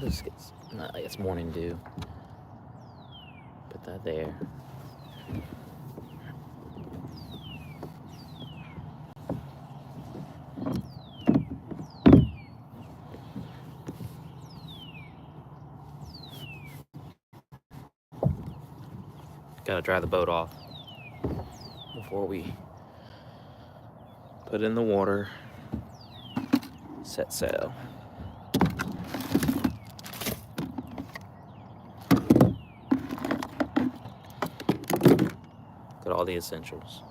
This gets, I guess morning dew. Put that there. Gotta dry the boat off before we put it in the water, set sail. Got all the essentials.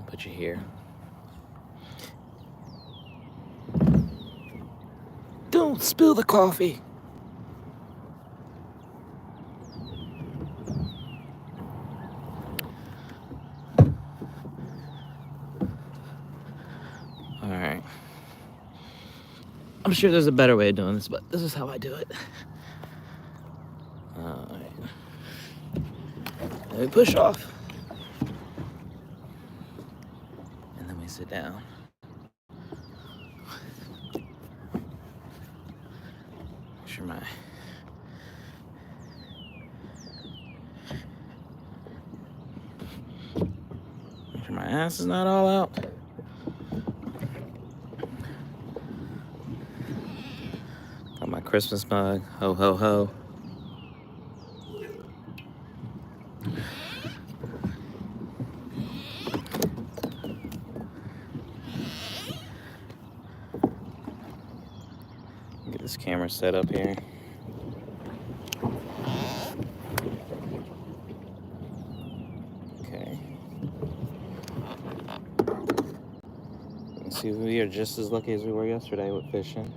Put you here. Don't spill the coffee. All right. I'm sure there's a better way of doing this, but this is how I do it. All right. Let me push off. And then we sit down. Make sure my ass is not all out. Got my Christmas mug. Ho, ho, ho. Get this camera set up here. Okay. Let's see if we are just as lucky as we were yesterday with fishing.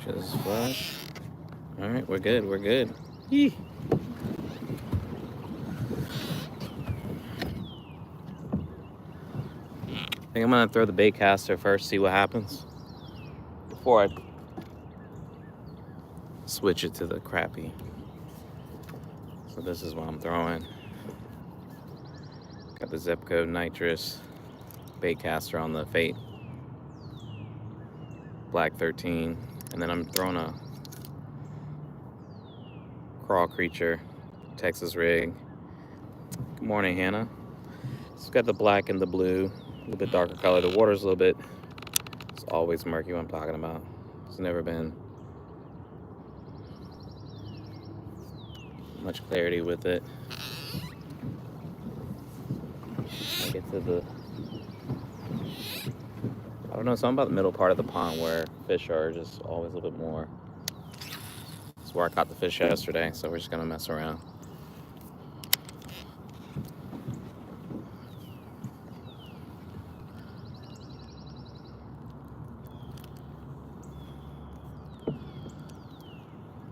Just flush. All right, we're good. We're good. Yee. I think I'm gonna throw the bait caster first, see what happens before I switch it to the crappie. So this is what I'm throwing. Got the Zebco nitrous bait caster on the Fate Black 13, and then I'm throwing a Crawl Creature Texas rig. Good morning, Hannah. It's got the black and the blue, a little bit darker color. The water's a little bit, it's always murky what I'm talking about. It's never been much clarity with it. I get to the, I don't know, something about the middle part of the pond where fish are just always a little bit more. It's where I caught the fish yesterday, so we're just gonna mess around.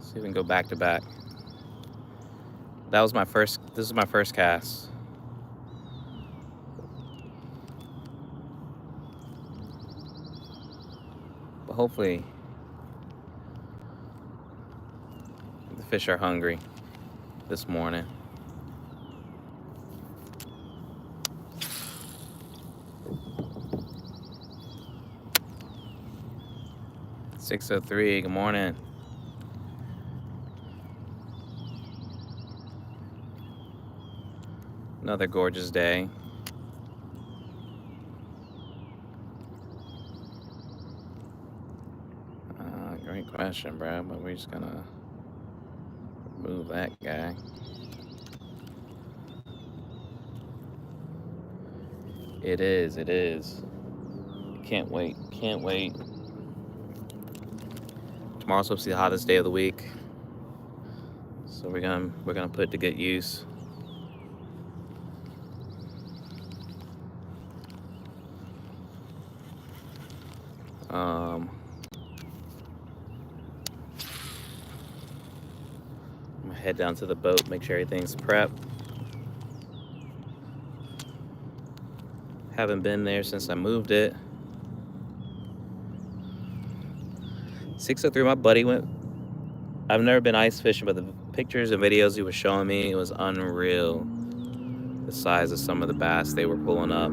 See if we can go back to back. That was my first, this is my first cast. But hopefully the fish are hungry this morning. .603, good morning. Another gorgeous day. Great question, bro, but we're just gonna remove that guy. It is, it is. Can't wait, can't wait. Tomorrow's supposed to be the hottest day of the week. So we're gonna put it to good use. I'm head down to the boat, make sure everything's prepped. Haven't been there since I moved it. 603, my buddy went. I've never been ice fishing, but the pictures and videos he was showing me, it was unreal. The size of some of the bass they were pulling up.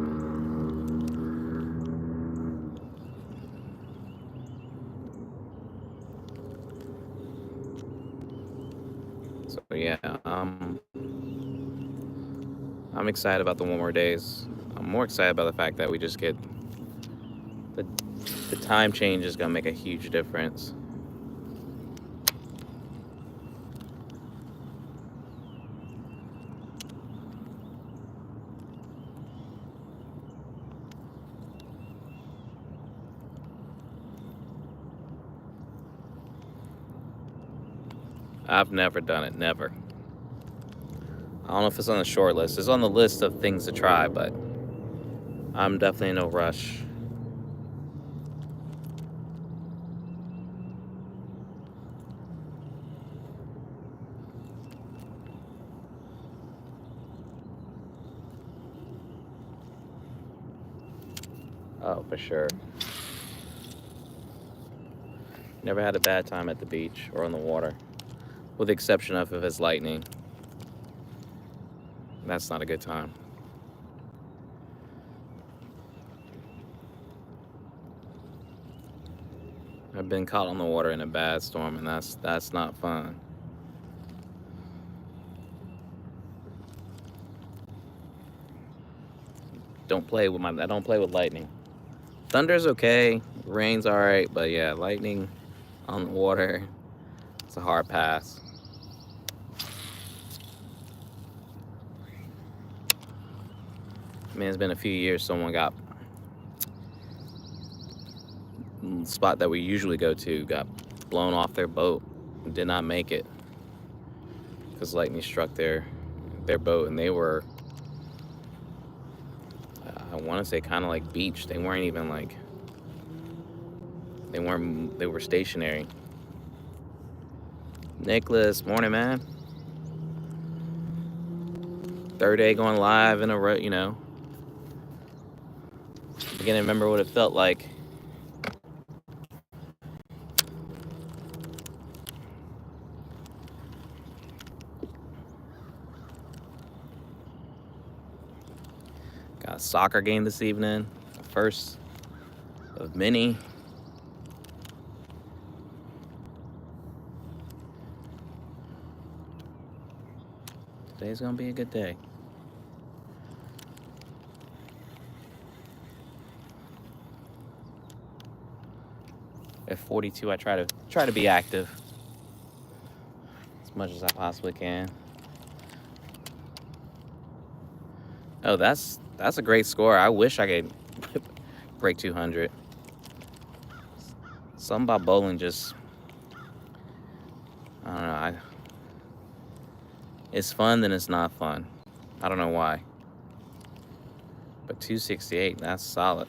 So yeah, I'm excited about the warmer days. I'm more excited about the fact that we just get the time change is gonna make a huge difference. I've never done it, never. I don't know if it's on the short list. It's on the list of things to try, but I'm definitely in no rush. Oh, for sure. Never had a bad time at the beach or on the water, with the exception of if it's lightning. That's not a good time. I've been caught on the water in a bad storm, and that's not fun. I don't play with lightning. Thunder's okay, rain's all right, but yeah, lightning on the water, it's a hard pass. I mean, it's been a few years. Someone got the spot that we usually go to got blown off their boat and did not make it because lightning struck their boat, and they were, I want to say, kind of like beached. They weren't even like, they were stationary. Nicholas, morning, man. Third day going live in a row, you know. Beginning to remember what it felt like. Got a soccer game this evening, the first of many. Today's gonna be a good day. At 42, I try to be active as much as I possibly can. Oh, that's a great score. I wish I could break 200. Something about bowling just, I don't know. It's fun, then it's not fun. I don't know why. But 268, that's solid.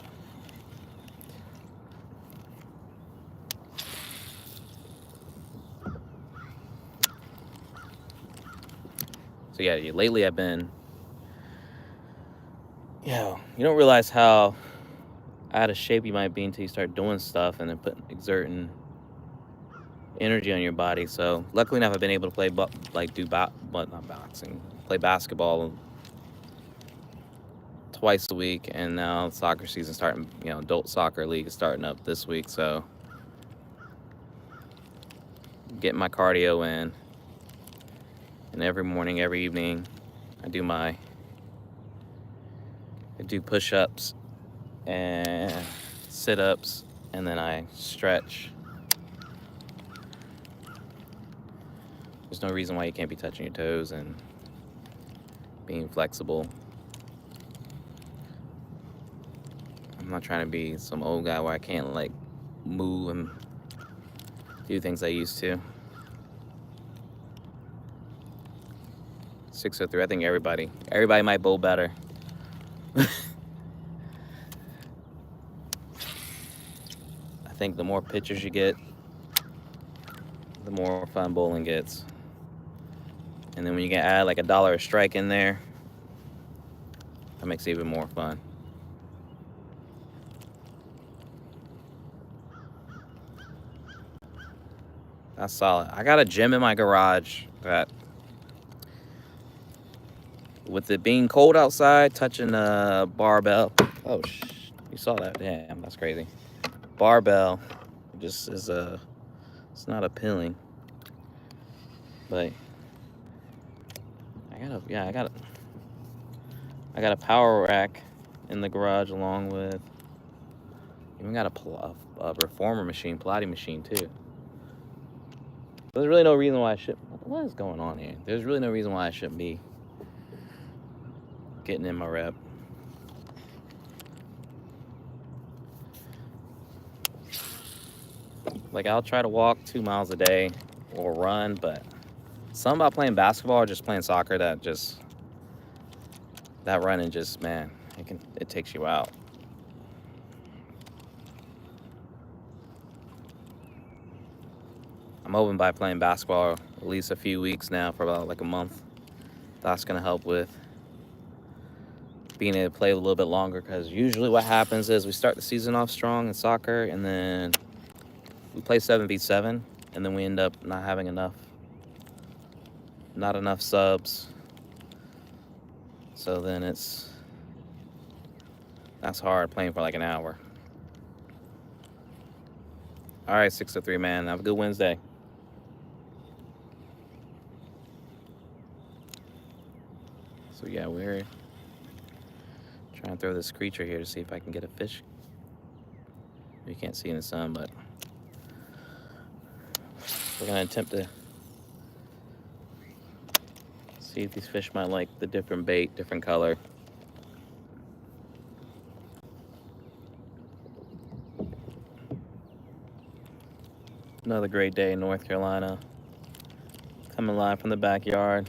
So yeah, lately I've been, you don't realize how out of shape you might be until you start doing stuff and then exerting energy on your body. So luckily enough, I've been able to play, not boxing, play basketball twice a week, and now soccer season starting. Adult soccer league is starting up this week, so getting my cardio in. And every morning, every evening, I do push-ups and sit-ups, and then I stretch. There's no reason why you can't be touching your toes and being flexible. I'm not trying to be some old guy where I can't like move and do things I used to. 603, I think everybody might bowl better. I think the more pictures you get, the more fun bowling gets. And then when you can add like $1 a strike in there, that makes it even more fun. That's solid. I got a gym in my garage that, with it being cold outside, touching a barbell. Oh, you saw that? Damn, that's crazy. Barbell just is it's not appealing. But I got a power rack in the garage, along with, even got a reformer machine, Pilates machine too. There's really no reason why I should. What is going on here? There's really no reason why I shouldn't be getting in my rep. Like, I'll try to walk 2 miles a day or run, but something about playing basketball or just playing soccer, that running just, man, it takes you out. I'm hoping by playing basketball at least a few weeks now, for about like a month, that's gonna help with being able to play a little bit longer. Because usually what happens is we start the season off strong in soccer, and then we play 7v7, and then we end up not having not enough subs. So then that's hard, playing for like an hour. All right, 603, man. Have a good Wednesday. So yeah, we're trying to throw this creature here to see if I can get a fish. You can't see in the sun, but we're gonna attempt to see if these fish might like the different bait, different color. Another great day in North Carolina. Coming live from the backyard.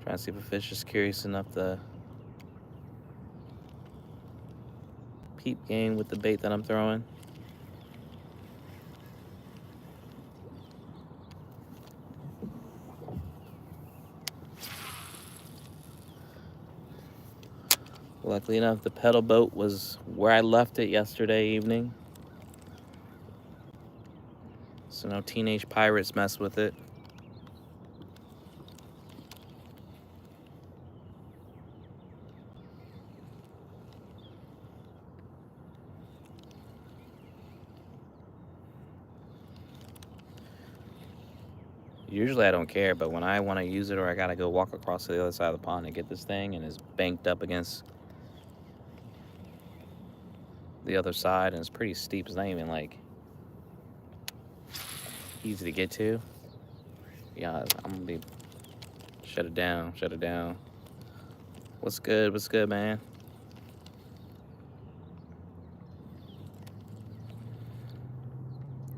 Trying to see if a fish is curious enough to peep game with the bait that I'm throwing. Luckily enough, the pedal boat was where I left it yesterday evening, so no teenage pirates mess with it. Usually I don't care, but when I want to use it, or I gotta go walk across to the other side of the pond to get this thing, and it's banked up against the other side, and it's pretty steep. It's not even like easy to get to. Yeah, I'm gonna be shut it down. What's good, man?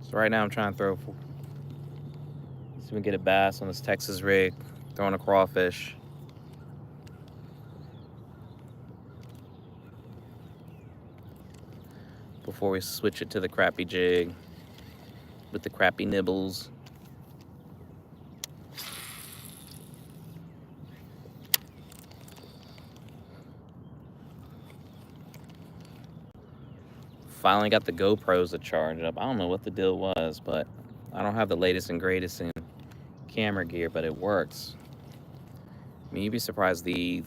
So right now I'm trying to throw, see if we can get a bass on this Texas rig, throwing a crawfish. Before we switch it to the crappie jig with the crappie nibbles. Finally got the GoPros to charge up. I don't know what the deal was, but I don't have the latest and greatest in camera gear, but it works. I mean, you'd be surprised. I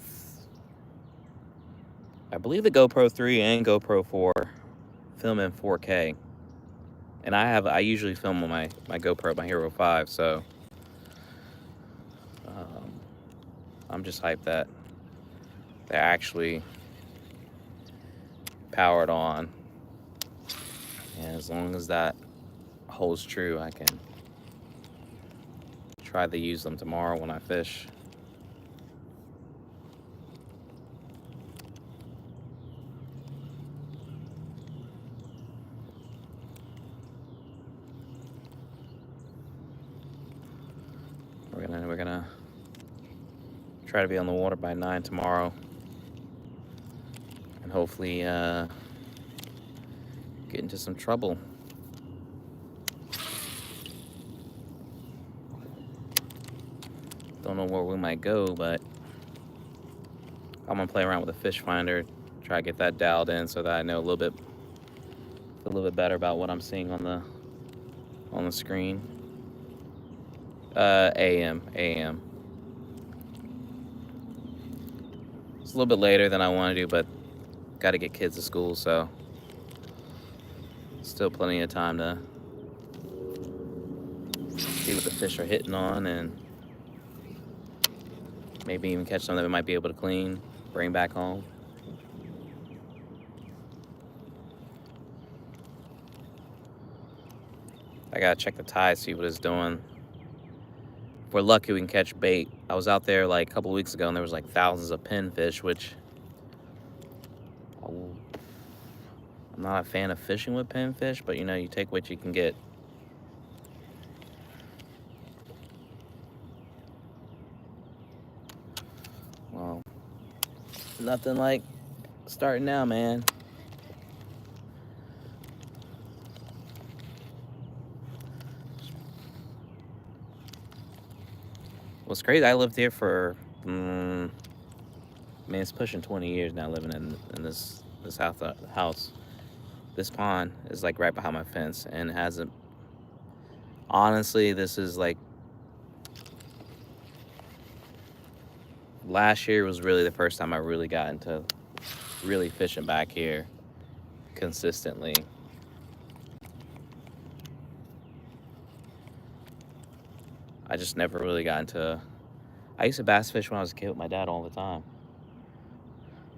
believe the GoPro 3 and GoPro 4 film in 4K. And I usually film on my GoPro, my Hero 5, so I'm just hyped that they're actually powered on. And as long as that holds true, I can try to use them tomorrow when I fish. We're gonna try to be on the water by 9 tomorrow. hopefully get into some trouble. Don't know where we might go, but I'm gonna play around with a fish finder, try to get that dialed in so that I know a little bit better about what I'm seeing on the screen. AM. It's a little bit later than I want to do, but got to get kids to school, so still plenty of time to see what the fish are hitting on, and maybe even catch some that we might be able to clean, bring back home. I gotta check the tide, see what it's doing. If we're lucky, we can catch bait. I was out there like a couple weeks ago, and there was like thousands of pinfish, which I'm not a fan of fishing with pinfish, but you take what you can get. Well, nothing like starting now, man. What's crazy, I lived here for, it's pushing 20 years now living in this house. This pond is like right behind my fence, and it hasn't, honestly, this is like, last year was really the first time I really got into really fishing back here consistently. I just never really got into, I used to bass fish when I was a kid with my dad all the time.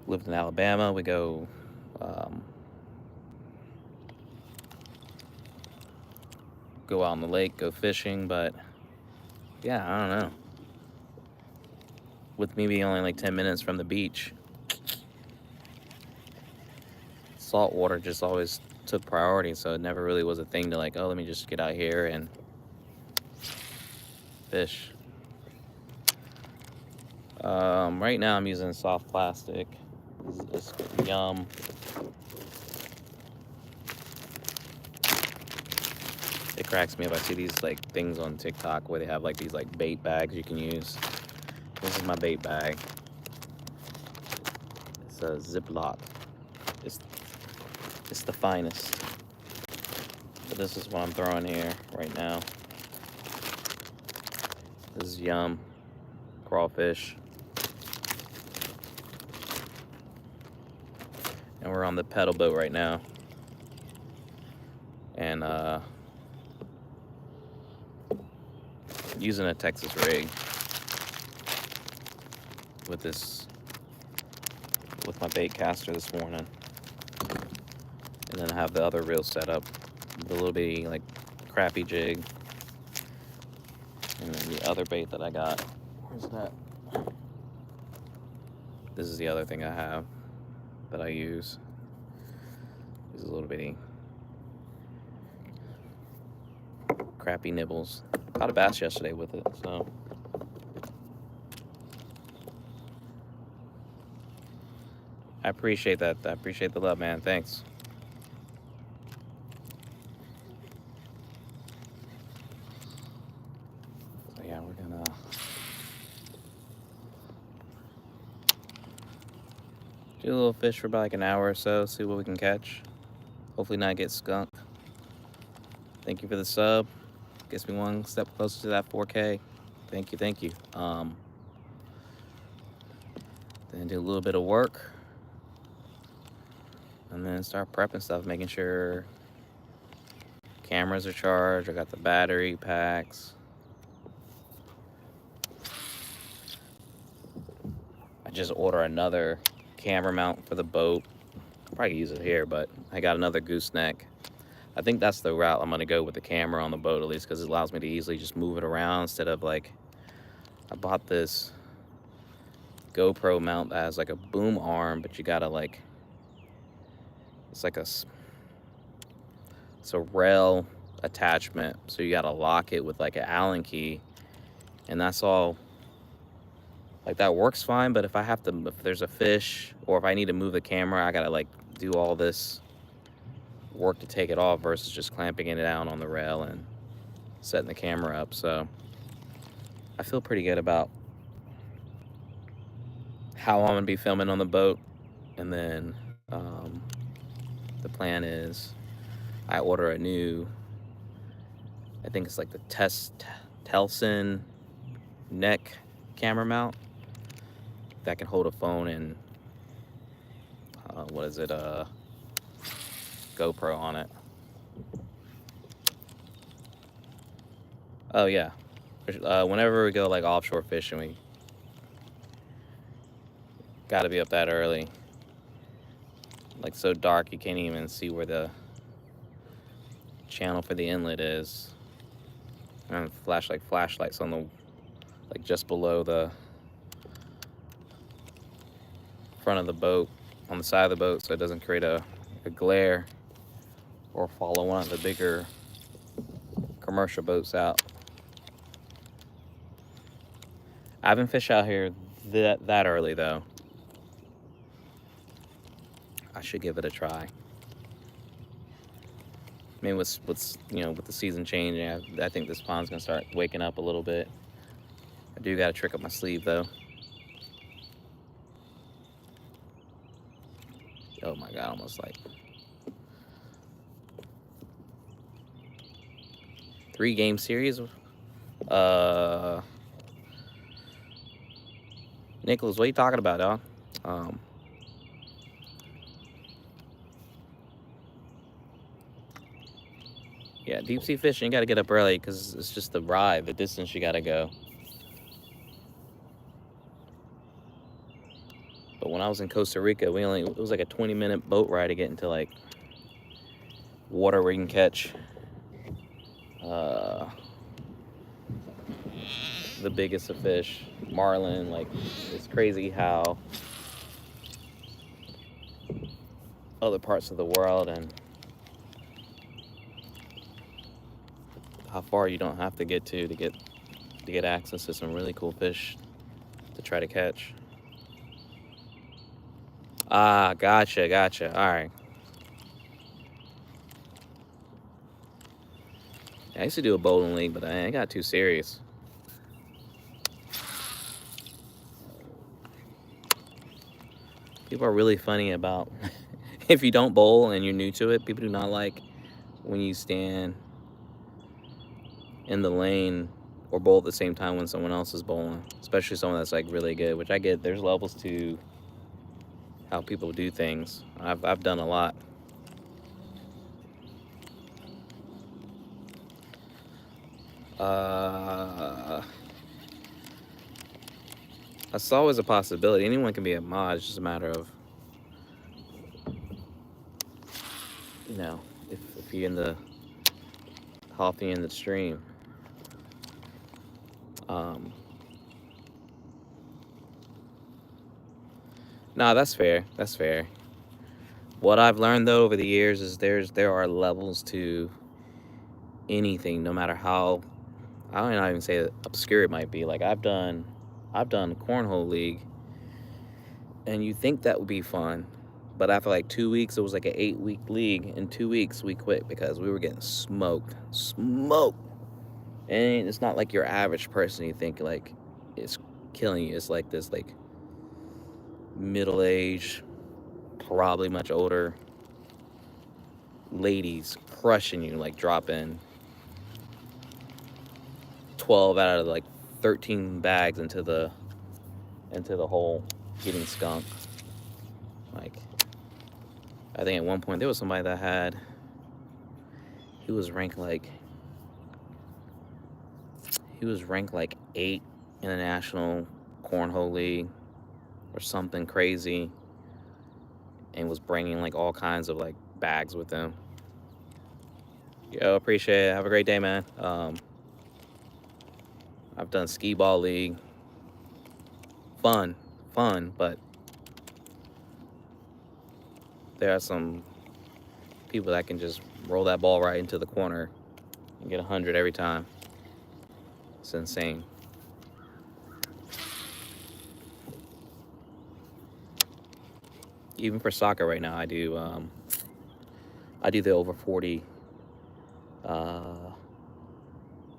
Lived in Alabama, we go, go out on the lake, go fishing, but yeah, I don't know. With me being only like 10 minutes from the beach, salt water just always took priority, so it never really was a thing to like, oh, let me just get out here and fish. Right now I'm using soft plastic. It's Yum. It cracks me up. I see these like things on TikTok where they have like these like bait bags you can use. This is my bait bag. It's a Ziploc. It's the finest. But this is what I'm throwing here right now. This is Yum crawfish. And we're on the pedal boat right now. And using a Texas rig with my bait caster this morning. And then I have the other reel set up with a little bitty like crappie jig. And then the other bait that I got, where's that? This is the other thing I have that I use. These little bitty crappie nibbles. Caught a bass yesterday with it, so. I appreciate that. I appreciate the love, man. Thanks. So yeah, we're gonna do a little fish for about like an hour or so, see what we can catch. Hopefully not get skunked. Thank you for the sub. Gets me one step closer to that 4K. Thank you. Then do a little bit of work. And then start prepping stuff, making sure cameras are charged. I got the battery packs. I just order another camera mount for the boat. I'll probably use it here, but I got another gooseneck. I think that's the route I'm gonna go with the camera on the boat, at least, because it allows me to easily just move it around instead of like, I bought this GoPro mount that has like a boom arm, but you gotta like, it's a rail attachment, so you gotta lock it with like an Allen key, and that's all Like that works fine, but if there's a fish or if I need to move the camera, I gotta like do all this work to take it off versus just clamping it down on the rail and setting the camera up. So I feel pretty good about how I'm gonna be filming on the boat. And then the plan is I order a new, I think it's like the Telson neck camera mount that can hold a phone and what is it, GoPro on it. Oh yeah, whenever we go like offshore fishing, we gotta be up that early. Like so dark you can't even see where the channel for the inlet is. And flash like flashlights on the, like just below the front of the boat, on the side of the boat, so it doesn't create a glare or follow one of the bigger commercial boats out. I haven't fished out here that early though. I should give it a try. I mean, with you know, with the season changing, I think this pond's gonna start waking up a little bit. I do got a trick up my sleeve though. Oh my God, almost like 3-game series. Nicholas, what are you talking about, dog? Yeah, deep sea fishing, you gotta get up early because it's just the ride, the distance you gotta go. But when I was in Costa Rica, it was like a 20-minute boat ride to get into like water where you can catch the biggest of fish, marlin. Like, it's crazy how other parts of the world and how far you don't have to get to get access to some really cool fish to try to catch. Ah, gotcha. All right. I used to do a bowling league, but I got too serious. People are really funny about if you don't bowl and you're new to it, people do not like when you stand in the lane or bowl at the same time when someone else is bowling, especially someone that's like really good, which I get. There's levels to how people do things. I've done a lot. That's always a possibility. Anyone can be a mod. It's just a matter of, you know, if you're in the healthy in the stream. No, that's fair. That's fair. What I've learned though over the years is there are levels to anything, no matter how, I don't even say obscure it might be. Like I've done cornhole league, and you think that would be fun, but after like 2 weeks, it was like an 8-week league. In 2 weeks, we quit because we were getting smoked. And it's not like your average person you think like it's killing you. It's like this like middle-aged, probably much older ladies crushing you, like dropping 12 out of like 13 bags into the hole, getting skunked. Like, I think at one point there was somebody that he was ranked like 8 in the national cornhole league or something crazy, and was bringing like all kinds of like bags with them. Yo, appreciate it. Have a great day, man. I've done skee ball league. Fun, but there are some people that can just roll that ball right into the corner and get 100 every time. It's insane. even for soccer right now, I do the over 40 uh,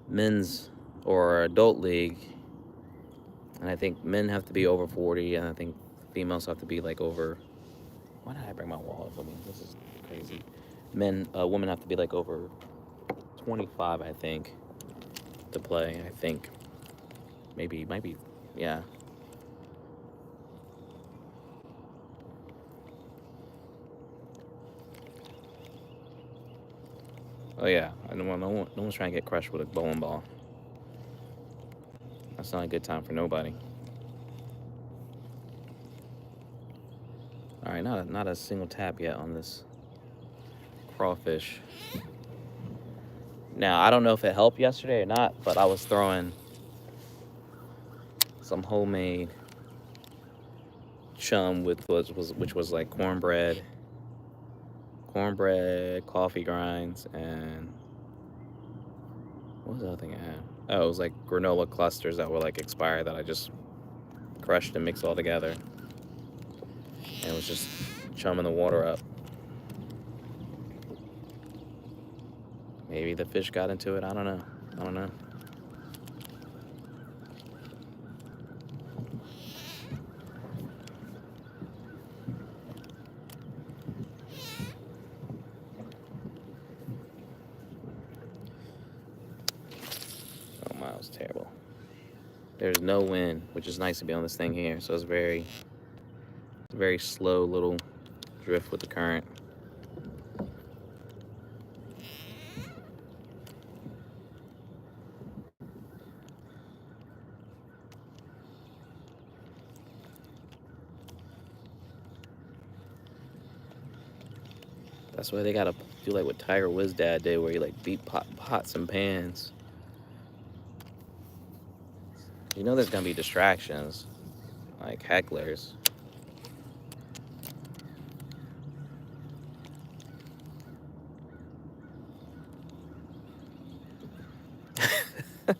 men's or adult league, and I think men have to be over 40, and I think females have to be like over. Why did I bring my wallet with me? This is crazy. Women have to be like over 25, I think, to play. I think might be, yeah. Oh yeah, I don't want no one's trying to get crushed with a bowling ball. That's not a good time for nobody. All right, not a single tap yet on this crawfish. Now I don't know if it helped yesterday or not, but I was throwing some homemade chum with which was like cornbread, coffee grinds, and what was the other thing I had? Oh, it was like granola clusters that were like expired that I just crushed and mixed all together. And it was just chumming the water up. Maybe the fish got into it. I don't know. Oh my, it was terrible. There's no wind, which is nice to be on this thing here. So it's very slow little drift with the current. That's why they gotta do like what Tiger Woods' dad did, where he like beat pots and pans. You know there's gonna be distractions, like hecklers. I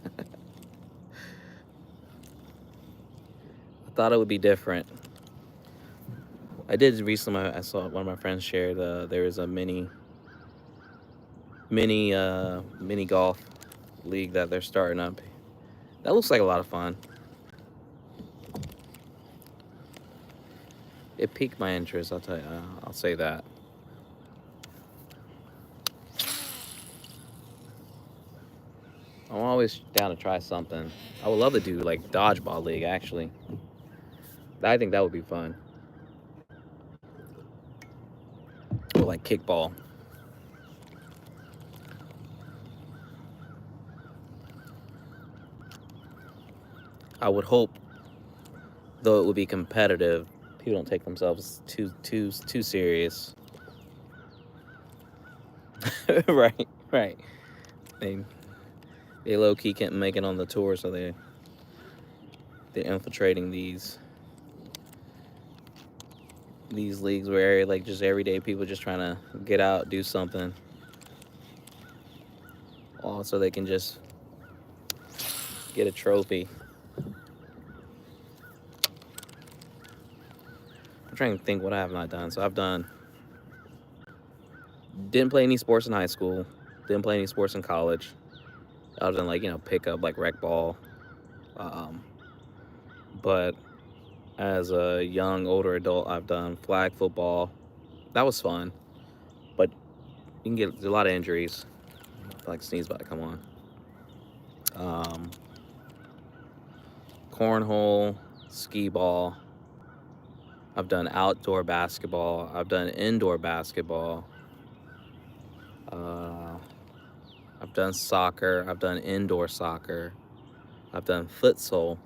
thought it would be different. I did recently. I saw one of my friends shared. There is a mini golf league that they're starting up. That looks like a lot of fun. It piqued my interest. I'll tell you. I'll say that. I'm always down to try something. I would love to do like dodgeball league. Actually, I think that would be fun. Or like kickball. I would hope, though, it would be competitive. People don't take themselves too serious. right. They low key can't make it on the tour, so they're infiltrating these leagues where like just everyday people just trying to get out, do something, all so they can just get a trophy. I'm trying to think what I have not done. So didn't play any sports in high school, didn't play any sports in college, other than like pick up like rec ball. But as a young older adult, I've done flag football. That was fun, but you can get a lot of injuries. I feel like sneeze about to come on. Cornhole, skee ball. I've done outdoor basketball. I've done indoor basketball. I've done soccer. I've done indoor soccer. I've done futsal.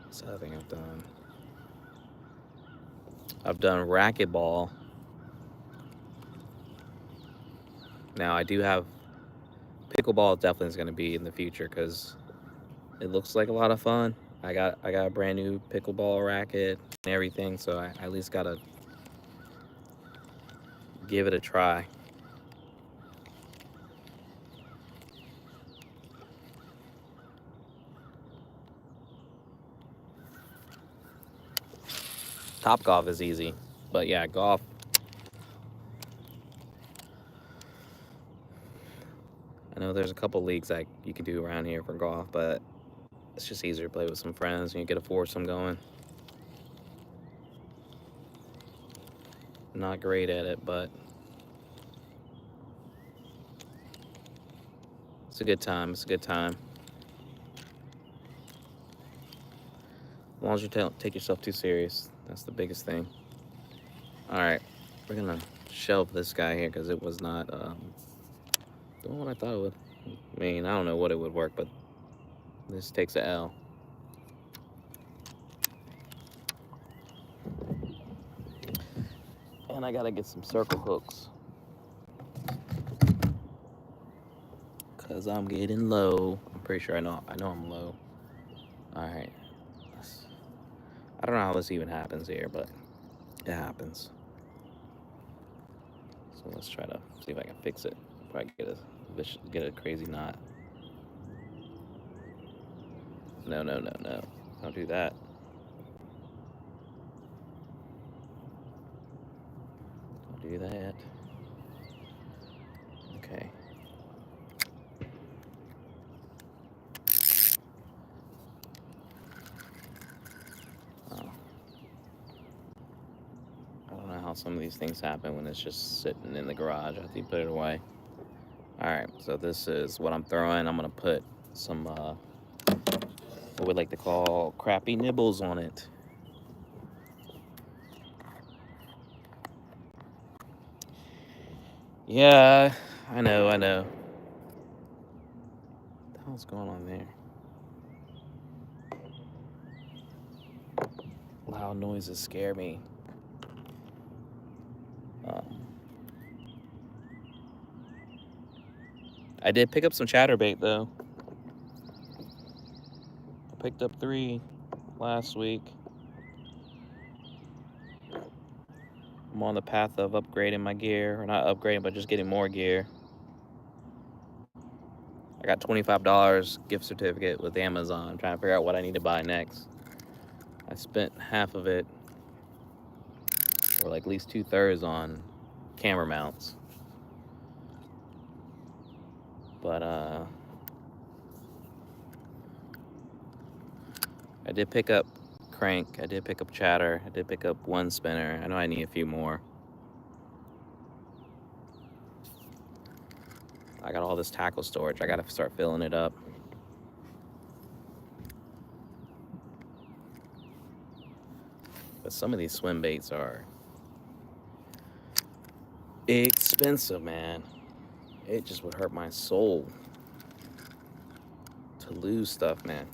What's the other thing I've done? I've done racquetball. Now I do have pickleball. Definitely is going to be in the future because it looks like a lot of fun. I got a brand new pickleball racket and everything, so I at least gotta give it a try. Top golf is easy, but yeah, golf. I know there's a couple leagues that you can do around here for golf, but it's just easier to play with some friends and you get a foursome going. Not great at it, but it's a good time. It's a good time. As long as you don't take yourself too serious. That's the biggest thing. All right, we're gonna shelve this guy here because it was not the one I thought it would. I mean, I don't know what it would work, but this takes a L. And I gotta get some circle hooks because I'm getting low. I'm pretty sure I know I'm low. All right. I don't know how this even happens here, but it happens. So let's try to see if I can fix it. Probably get a crazy knot. No. Don't do that. Don't do that. Okay. Oh. I don't know how some of these things happen when it's just sitting in the garage after you put it away. All right, so this is what I'm throwing. I'm gonna put some what we like to call crappy nibbles on it. Yeah, I know. What the hell's going on there? Loud noises scare me. I did pick up some chatterbait though. I picked up 3 last week. I'm on the path of upgrading my gear, or not upgrading, but just getting more gear. I got $25 gift certificate with Amazon. I'm trying to figure out what I need to buy next. I spent half of it, or like at least 2/3 on camera mounts. But I did pick up crank, I did pick up chatter, I did pick up 1 spinner. I know I need a few more. I got all this tackle storage. I gotta start filling it up. But some of these swim baits are expensive, man. It just would hurt my soul to lose stuff, man.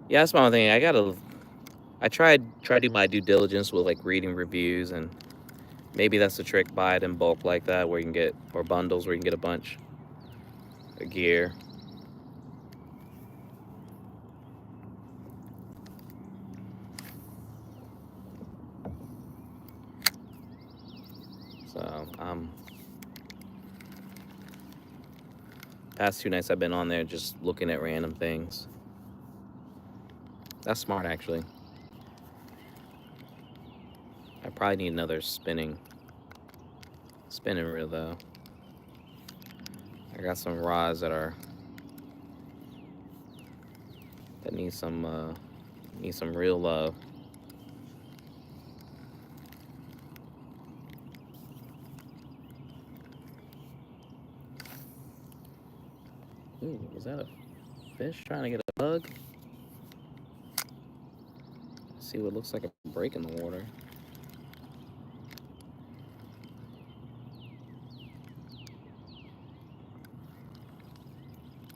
Yeah, that's my own thing. I tried to do my due diligence with like reading reviews, and maybe that's the trick. Buy it in bulk like that, where you can get, or bundles where you can get a bunch of gear. So past 2 nights I've been on there just looking at random things. That's smart, actually. I probably need another spinning reel though. I got some rods that need some real love. Ooh, was that a fish trying to get a bug? See what looks like a break in the water.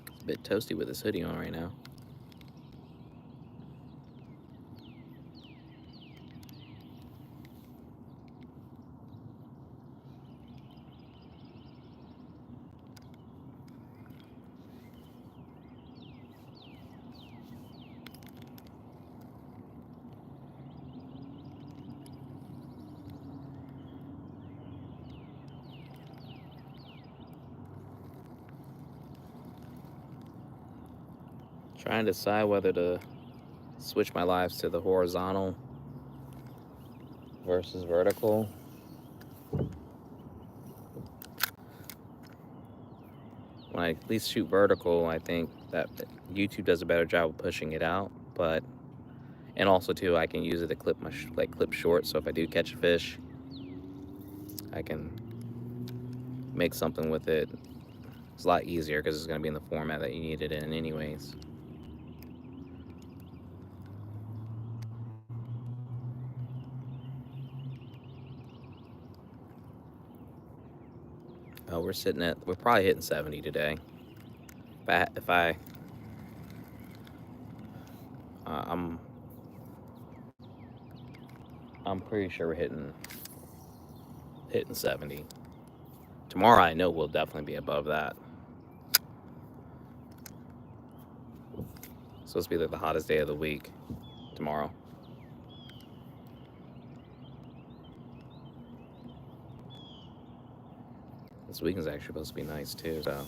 It's a bit toasty with this hoodie on right now. Trying to decide whether to switch my lives to the horizontal versus vertical. When I at least shoot vertical, I think that YouTube does a better job of pushing it out. But and also too, I can use it to clip my clip short. So if I do catch a fish, I can make something with it. It's a lot easier because it's going to be in the format that you need it in anyways. We're probably hitting 70 today. I'm pretty sure we're hitting 70. Tomorrow I know we'll definitely be above that. It's supposed to be like the hottest day of the week tomorrow. This weekend's actually supposed to be nice too, so.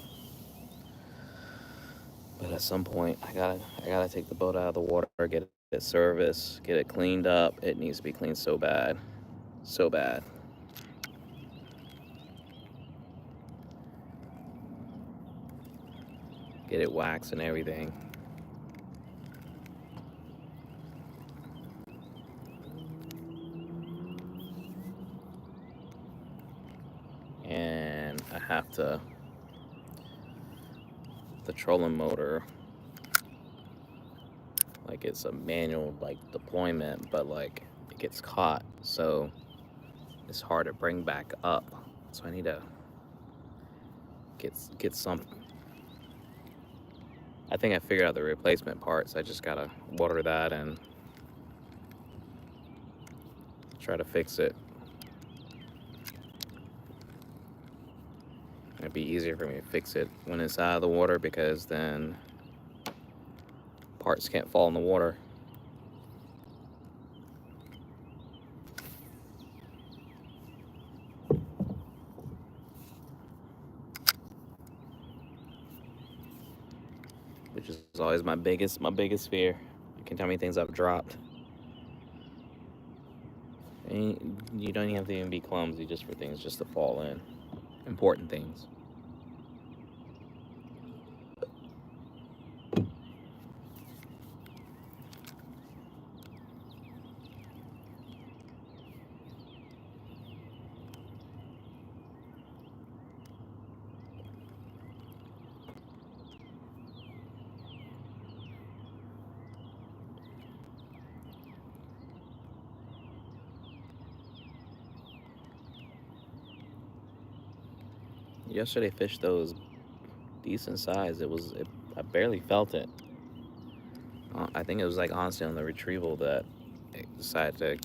But at some point, I gotta take the boat out of the water, get it serviced, get it cleaned up. It needs to be cleaned so bad, so bad. Get it waxed and everything. And I have to. The trolling motor, like it's a manual deployment, but like it gets caught, so it's hard to bring back up. So I need to get some. I think I figured out the replacement parts. I just gotta water that and try to fix it. It'd be easier for me to fix it when it's out of the water because then parts can't fall in the water. Which is always my biggest fear. You can tell me things I've dropped. And you don't even have to even be clumsy just for things just to fall in. Important things. Yesterday fished those decent size. I barely felt it. I think it was honestly on the retrieval that it decided to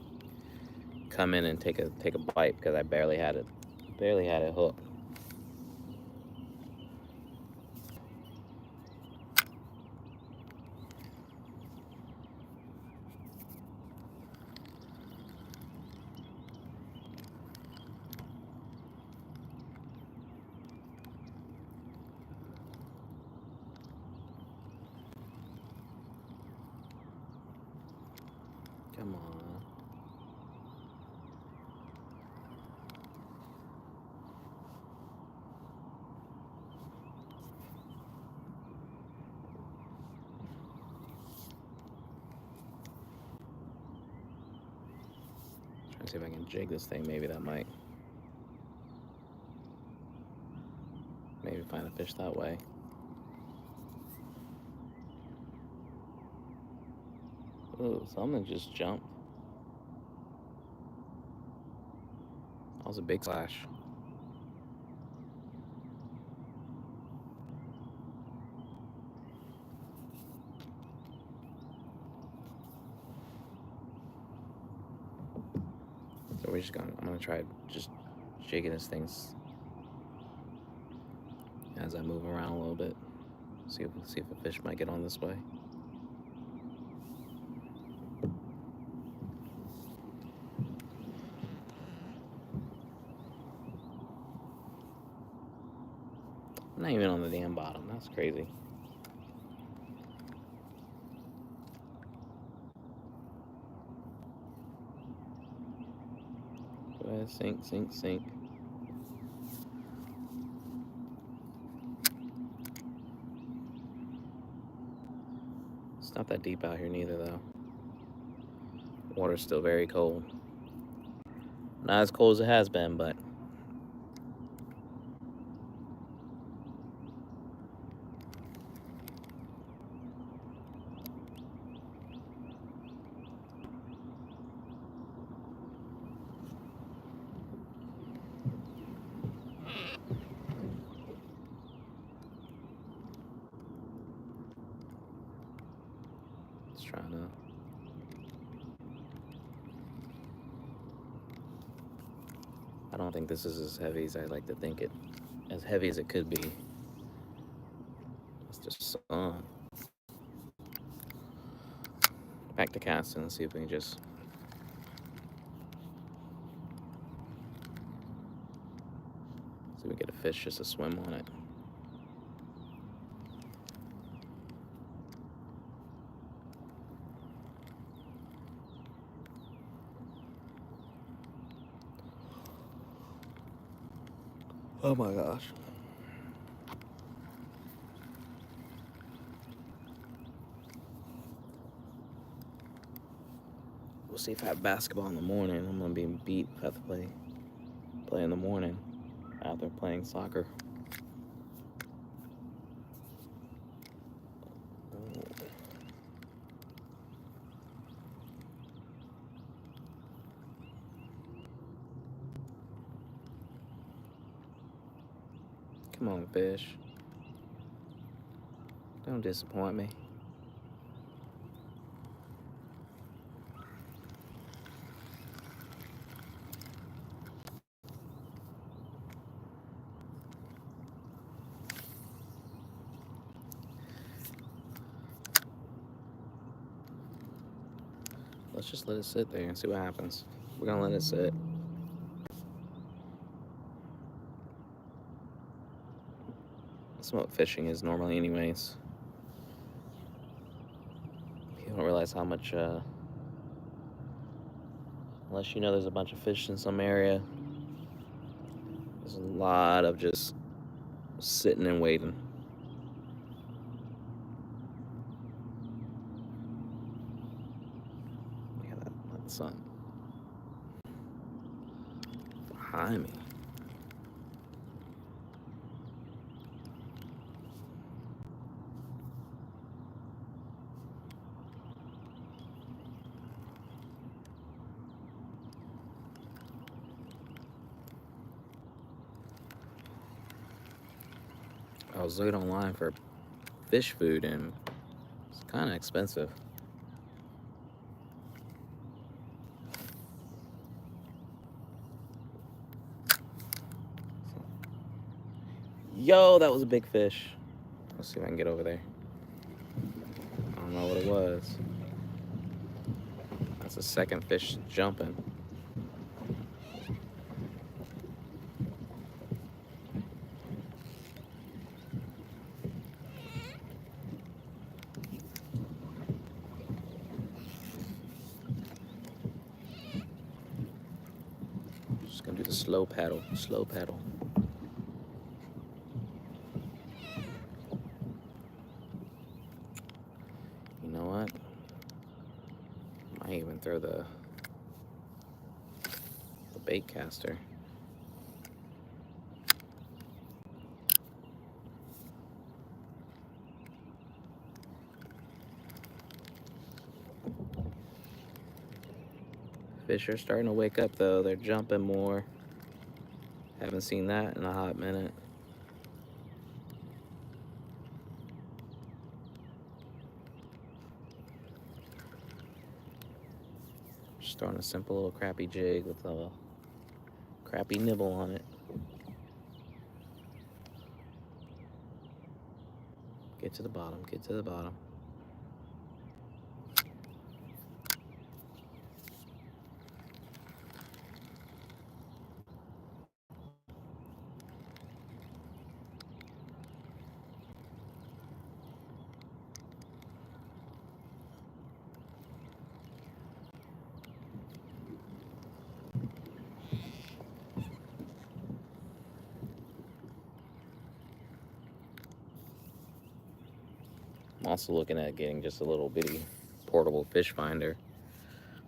come in and take a bite because I barely had it hooked. Come on. Trying to see if I can jig this thing. Maybe maybe find a fish that way. Ooh, something just jumped. That was a big splash. So I'm gonna try just jigging this thing as I move around a little bit. See if a fish might get on this way. Not even on the damn bottom. That's crazy. Sink, sink, sink. It's not that deep out here neither, though. Water's still very cold. Not as cold as it has been, but it's trying to. I don't think this is as heavy as I like to think it. As heavy as it could be. It's just sun. Back to casting and see if we can just. See if we get a fish just to swim on it. Oh my gosh. We'll see if I have basketball in the morning. I'm gonna be beat if I have to play in the morning after playing soccer. Come on, fish. Don't disappoint me. Let's just let it sit there and see what happens. We're gonna let it sit. That's what fishing is normally anyways. You don't realize how much, unless you know there's a bunch of fish in some area, there's a lot of just sitting and waiting. Yeah, that sun behind me. I was looking online for fish food and it's kind of expensive. Yo, that was a big fish. Let's see if I can get over there. I don't know what it was. That's the second fish jumping. Just gonna do the slow paddle, slow paddle. You know what? Might even throw the bait caster. Fish are starting to wake up though. They're jumping more. Haven't seen that in a hot minute. Just throwing a simple little crappy jig with a crappy nibble on it. Get to the bottom, get to the bottom. also looking at getting just a little bitty portable fish finder,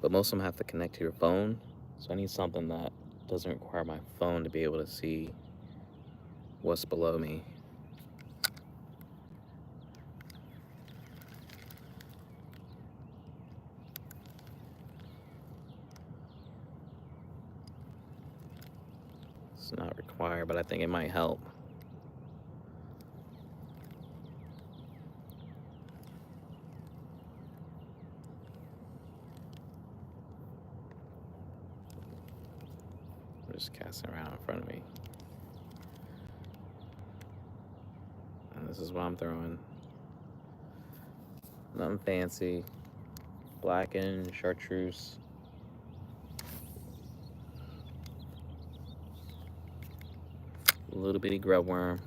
but most of them have to connect to your phone, so I need something that doesn't require my phone to be able to see what's below me. It's not required, but I think it might help. I'm just casting around in front of me. And this is what I'm throwing. Nothing fancy. Blackened chartreuse. A little bitty grub worm.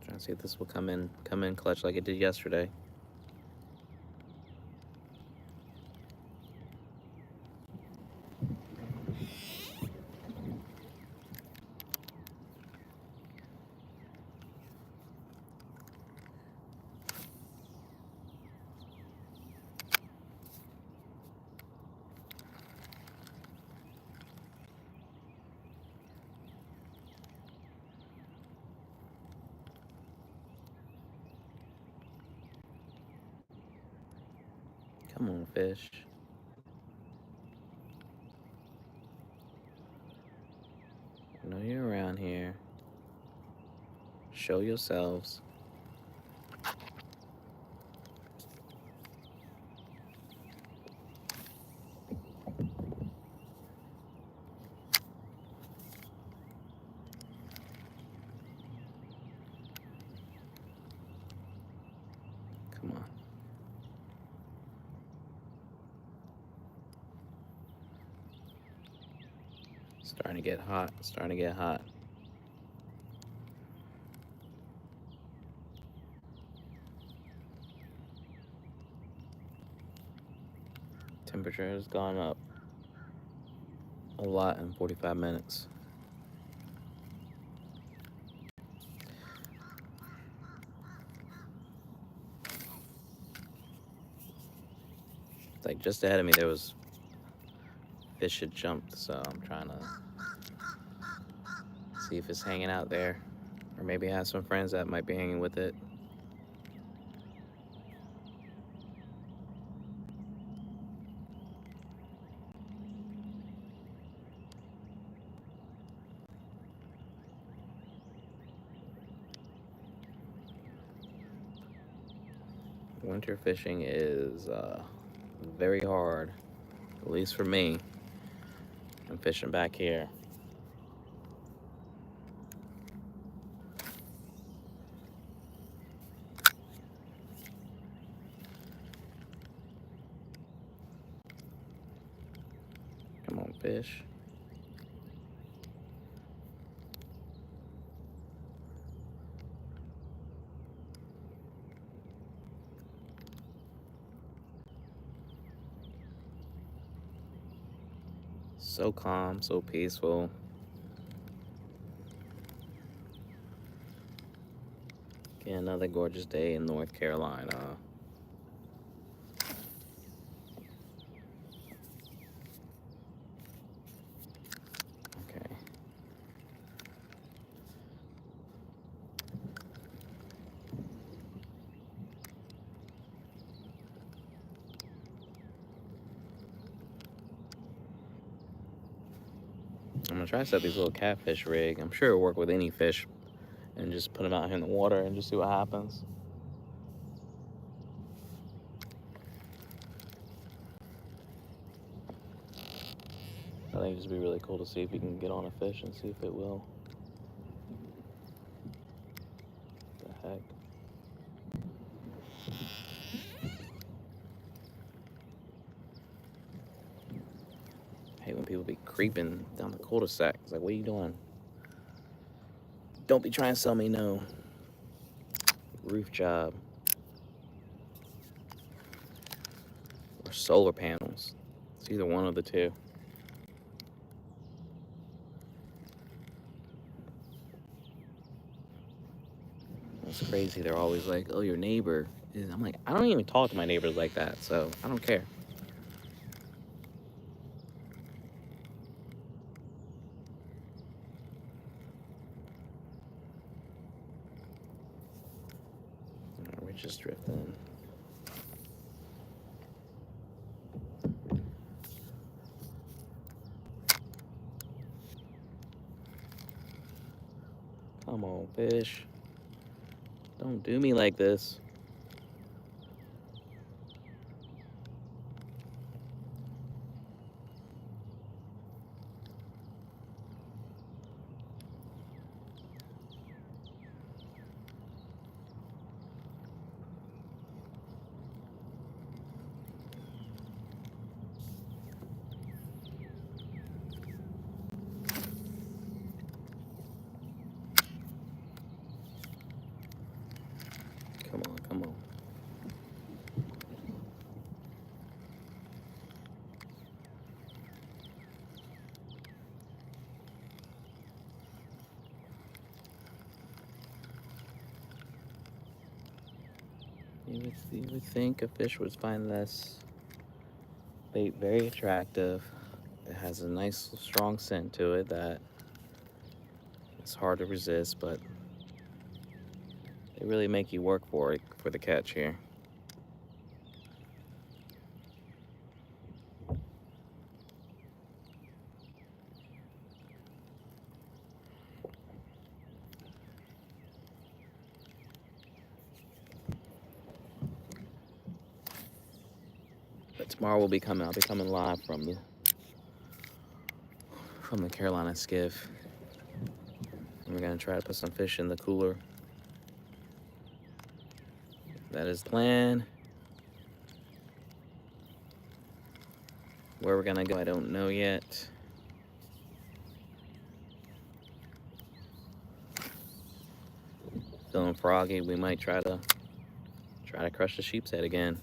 Trying to see if this will come in clutch like it did yesterday. Come on, fish. I know you're around here. Show yourselves. Come on. Starting to get hot. Starting to get hot. Temperature has gone up a lot in 45 minutes. It's like just ahead of me there was fish had jumped, so I'm trying to see if it's hanging out there, or maybe I have some friends that might be hanging with it. Winter fishing is very hard, at least for me. I'm fishing back here. Come on, fish. So calm, so peaceful. Again, another gorgeous day in North Carolina. Okay. I'm gonna try to set these little catfish rig. I'm sure it'll work with any fish, and just put them out here in the water and just see what happens. I think it'd just be really cool to see if you can get on a fish and see if it will. What the heck? I hate when people be creeping down the cul-de-sac. It's like, what are you doing? Don't be trying to sell me no roof job or solar panels. It's either one of the two. It's crazy. They're always like, oh, your neighbor is. I'm like, I don't even talk to my neighbors like that, so I don't care. We're just drifting. Come on, fish. Don't do me like this. Come on, come on. You would think a fish would find this bait very attractive. It has a nice, strong scent to it that it's hard to resist, but they really make you work for it for the catch here. But tomorrow I'll be coming live from the Carolina skiff. And we're gonna try to put some fish in the cooler. That is the plan. Where we're gonna go, I don't know yet. Feeling froggy, we might try to crush the sheep's head again.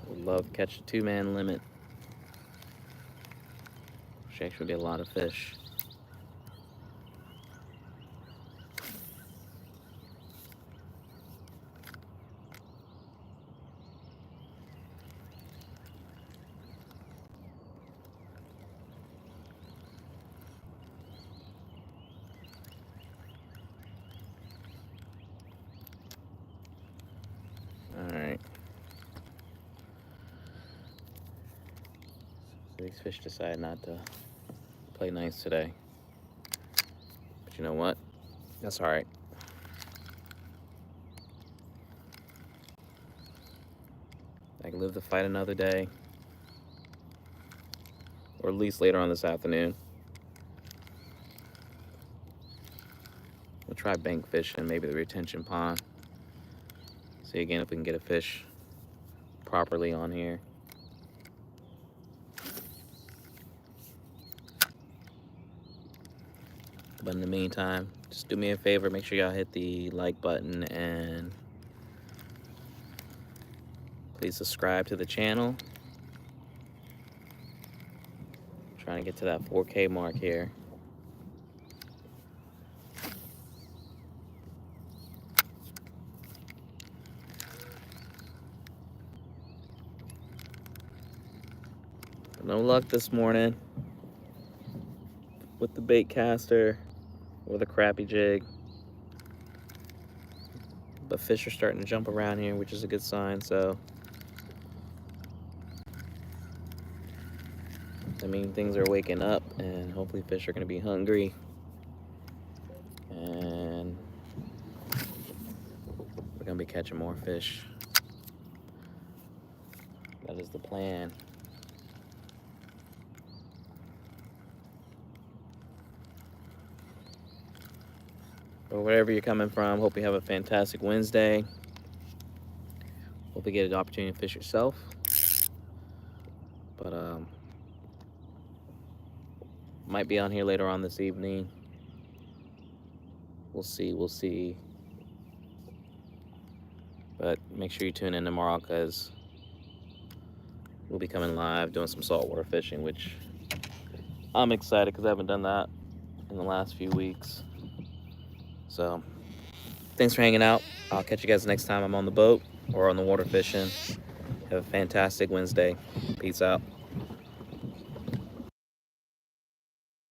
Would love to catch a 2-man limit. Should actually be a lot of fish. Alright. So these fish decide not to play nice today. But you know what? That's alright. I can live to fight another day. Or at least later on this afternoon. We'll try bank fishing, maybe the retention pond. See again if we can get a fish properly on here. But in the meantime, just do me a favor, make sure y'all hit the like button and please subscribe to the channel. I'm trying to get to that 4K mark here. No luck this morning with the bait caster or the crappie jig. But fish are starting to jump around here, which is a good sign, so I mean things are waking up and hopefully fish are gonna be hungry. And we're gonna be catching more fish. That is the plan. Or wherever you're coming from, hope you have a fantastic Wednesday. hopefully get an opportunity to fish yourself. But might be on here later on this evening. We'll see. But make sure you tune in tomorrow, because we'll be coming live doing some saltwater fishing, which I'm excited because I haven't done that in the last few weeks. So thanks for hanging out. I'll catch you guys next time I'm on the boat or on the water fishing. Have a fantastic Wednesday. Peace out.